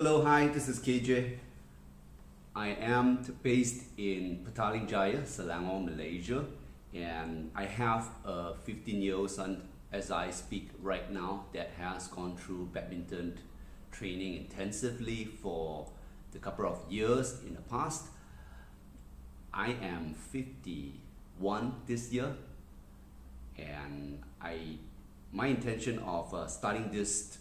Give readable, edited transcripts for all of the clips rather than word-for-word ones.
Hello, hi, this is KJ. I am based in Petaling Jaya, Selangor, Malaysia, and I have a 15-year-old son as I speak right now that has gone through badminton training intensively for the couple of years in the past. I am 51 this year, and my intention of starting this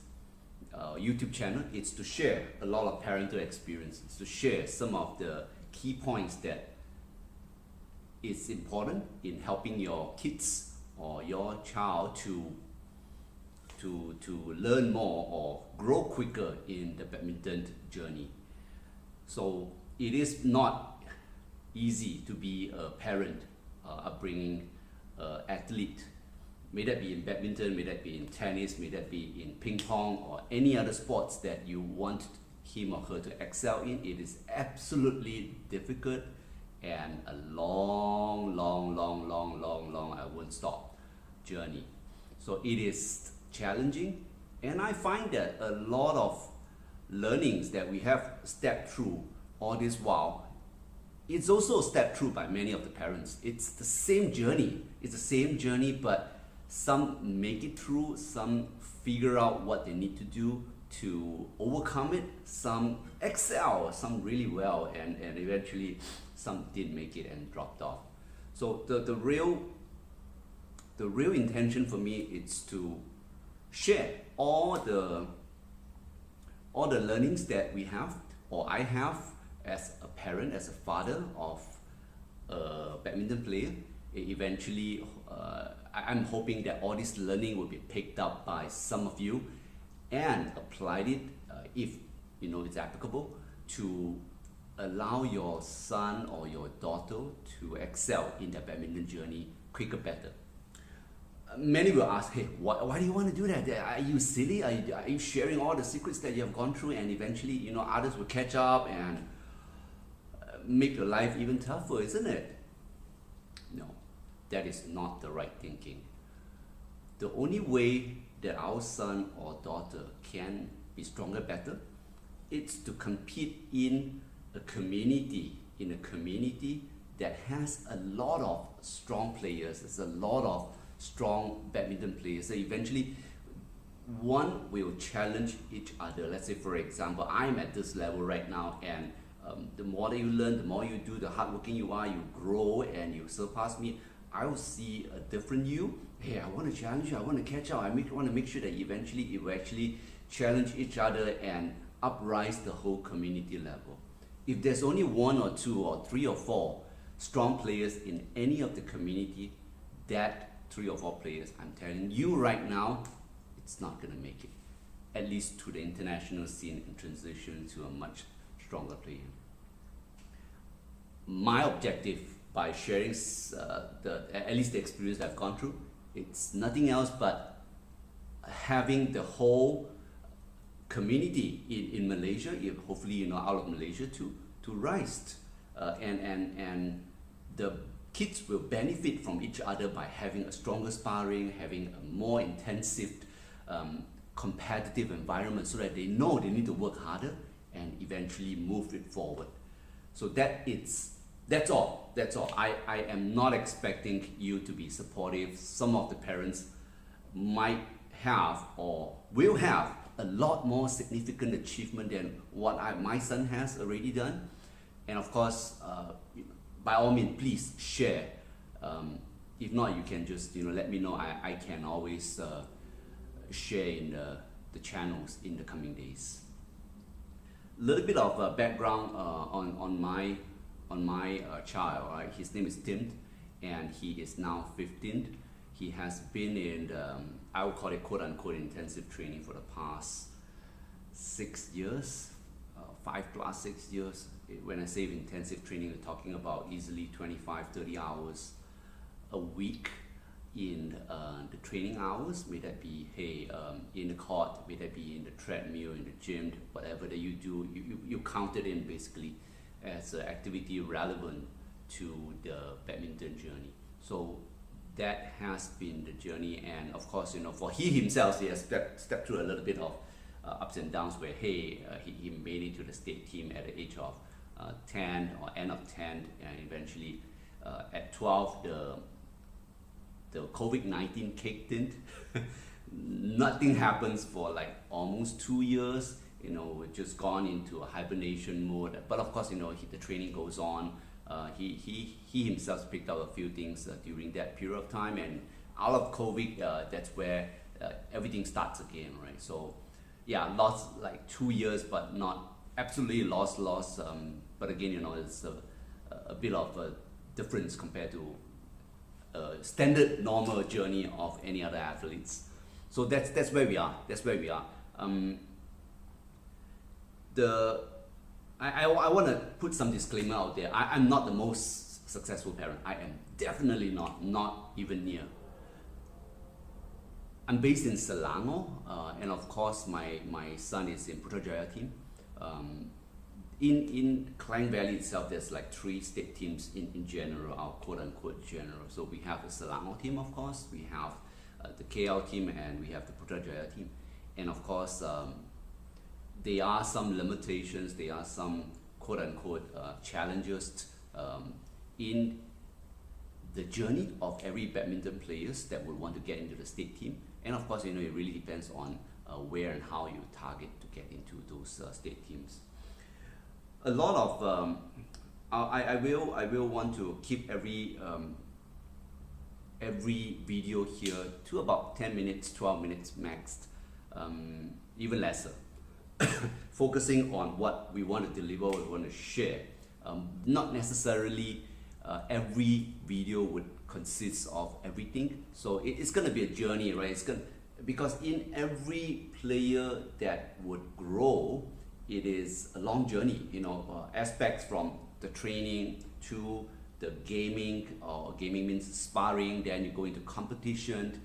YouTube channel is to share a lot of parental experiences, to share some of the key points that is important in helping your kids or your child to learn more or grow quicker in the badminton journey. So it is not easy to be a parent, upbringing athlete. May that be in badminton, may that be in tennis, may that be in ping pong or any other sports that you want him or her to excel in. It is absolutely difficult and a long, I won't stop journey. So it is challenging, and I find that a lot of learnings that we have stepped through all this while, it's also stepped through by many of the parents. It's the same journey, but some make it through, some figure out what they need to do to overcome it, some excel, some really well, and eventually some didn't make it and dropped off. So the real intention for me is to share all the learnings that we have, or I have, as a parent, as a father of a badminton player. Eventually, I'm hoping that all this learning will be picked up by some of you and applied it, if it's applicable, to allow your son or your daughter to excel in their badminton journey quicker, better. Many will ask, hey, why do you want to do that? Are you silly? Are you sharing all the secrets that you have gone through, and eventually others will catch up and make your life even tougher, isn't it? No, that is not the right thinking. The only way that our son or daughter can be stronger, better, it's to compete in a community that has a lot of strong players. There's a lot of strong badminton players. So eventually, one will challenge each other. Let's say, for example, I'm at this level right now, and the more that you learn, the more you do, the hardworking you are, you grow and you surpass me. I will see a different you. Hey, I want to challenge you, I want to catch up, I want to make sure that eventually you actually challenge each other and uprise the whole community level. If there's only one or two or three or four strong players in any of the community, that 3 or 4 players, I'm telling you right now, it's not going to make it, at least to the international scene, and transition to a much stronger player. My objective by sharing at least the experience I've gone through, it's nothing else but having the whole community in Malaysia, hopefully out of Malaysia to rise, and the kids will benefit from each other by having a stronger sparring, having a more intensive competitive environment, so that they know they need to work harder and eventually move it forward. So that's all. I am not expecting you to be supportive. Some of the parents might have or will have a lot more significant achievement than what my son has already done. And of course, by all means, please share. If not, you can just let me know. I can always share in the channels in the coming days. A little bit of background on my child. Right? His name is Tim, and he is now 15. He has been in I would call it quote-unquote intensive training for the past 6 years, 5+6 years. When I say intensive training, we're talking about easily 25-30 hours a week in the training hours. May that be in the court, may that be in the treadmill, in the gym, whatever that you do, you count it in basically as an activity relevant to the badminton journey. So that has been the journey, and of course, for he himself, he has stepped through a little bit of ups and downs where he made the state team at the age of 10 or end of 10, and eventually at 12 the COVID-19 kicked in. Nothing happens for like almost 2 years. You know, we've just gone into a hibernation mode. But of course, you know, the training goes on. He himself picked up a few things during that period of time, and out of COVID, that's where everything starts again, right? So yeah, lost like 2 years, but not absolutely lost. But again, you know, it's a bit of a difference compared to standard normal journey of any other athletes. So that's where we are. That's where we are. I want to put some disclaimer out there. I'm not the most successful parent. I am definitely not even near. I'm based in Selangor, and of course my son is in Putrajaya team. In Klang Valley itself, there's like 3 state teams in general, our quote-unquote general. So we have the Selangor team, of course, we have the KL team, and we have the Putrajaya team. And of course, there are some limitations, there are some quote-unquote challenges in the journey of every badminton players that would want to get into the state team. And of course, you know, it really depends on where and how you target to get into those state teams. A lot of I will want to keep every video here to about 10 minutes, 12 minutes max, even lesser. Focusing on what we want to deliver, we want to share. Not necessarily every video would consist of everything. So it's going to be a journey, right? Because in every player that would grow, it is a long journey, you know, aspects from the training to the gaming, or gaming means sparring, then you go into competition,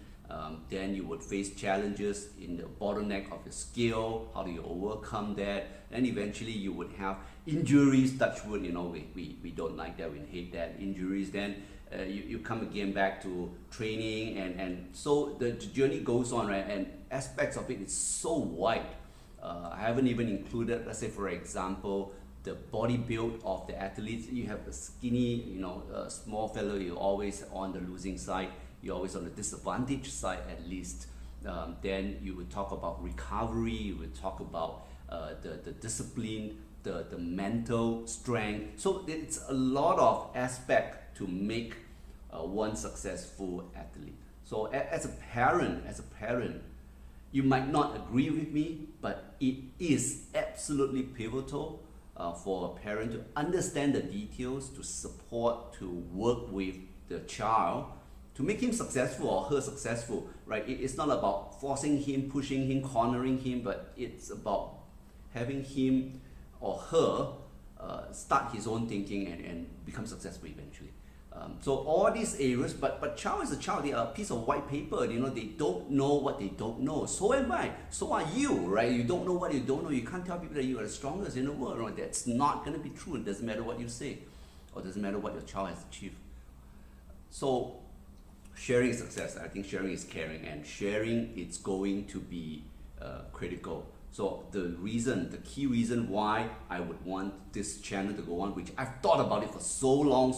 then you would face challenges in the bottleneck of your skill, how do you overcome that, and eventually you would have injuries, touch wood, you know, we don't like that, we hate that, injuries, then you come again back to training, and so the journey goes on, right, and aspects of it is so wide. I haven't even included, let's say for example, the body build of the athletes. You have a skinny, you know, small fellow, you're always on the losing side, you're always on the disadvantage side at least. Then you would talk about recovery, you would talk about the discipline, the mental strength. So it's a lot of aspect to make one successful athlete. So as a parent, you might not agree with me, but it is absolutely pivotal for a parent to understand the details, to support, to work with the child, to make him successful or her successful, right? It's not about forcing him, pushing him, cornering him, but it's about having him or her start his own thinking and become successful eventually. So all these areas, but child is a child, they are a piece of white paper, you know, they don't know what they don't know. So am I, so are you, right? You don't know what you don't know. You can't tell people that you are the strongest in the world, right? That's not going to be true. It doesn't matter what you say, or it doesn't matter what your child has achieved. So sharing is success. I think sharing is caring, and sharing, it's going to be critical. So the key reason why I would want this channel to go on, which I've thought about it for so long,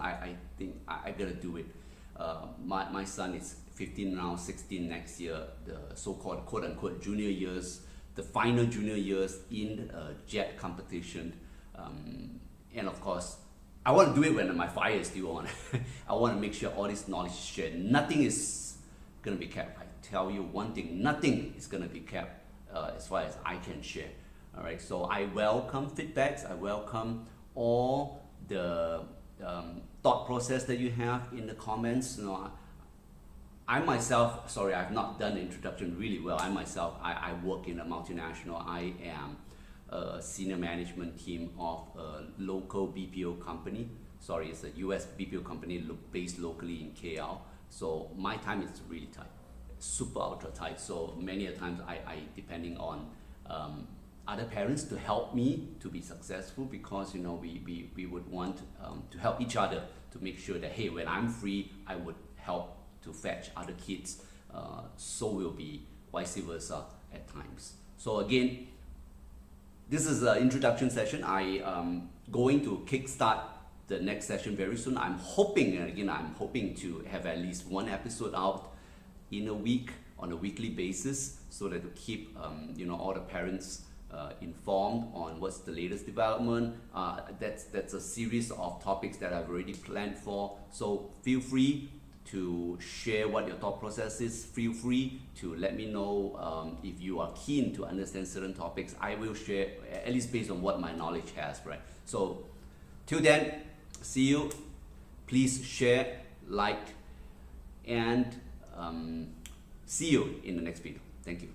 I think I gotta do it. My son is 15 now, 16 next year, the so-called quote-unquote junior years, the final junior years in jet competition. And of course, I want to do it when my fire is still on. I want to make sure all this knowledge is shared. Nothing is gonna be kept. I tell you one thing, nothing is gonna be kept. As far as I can share. All right, so I welcome feedbacks, I welcome all the thought process that you have in the comments. You know, I myself, sorry, I've not done the introduction really well. I myself, I work in a multinational. I am a senior management team of a local BPO company. Sorry, it's a US BPO company based locally in KL. So my time is really tight. Super ultra tight, so many a times I depending on other parents to help me to be successful, because you know we would want to help each other to make sure that, hey, when I'm free, I would help to fetch other kids, so will be vice versa at times. So again, this is an introduction session. I am going to kickstart the next session very soon. I'm hoping, and again, I'm hoping to have at least one episode out in a week on a weekly basis, so that to keep all the parents informed on what's the latest development. That's a series of topics that I've already planned for. So feel free to share what your thought process is. Feel free to let me know if you are keen to understand certain topics. I will share, at least based on what my knowledge has, right? So till then, see you. Please share, like, and see you in the next video. Thank you.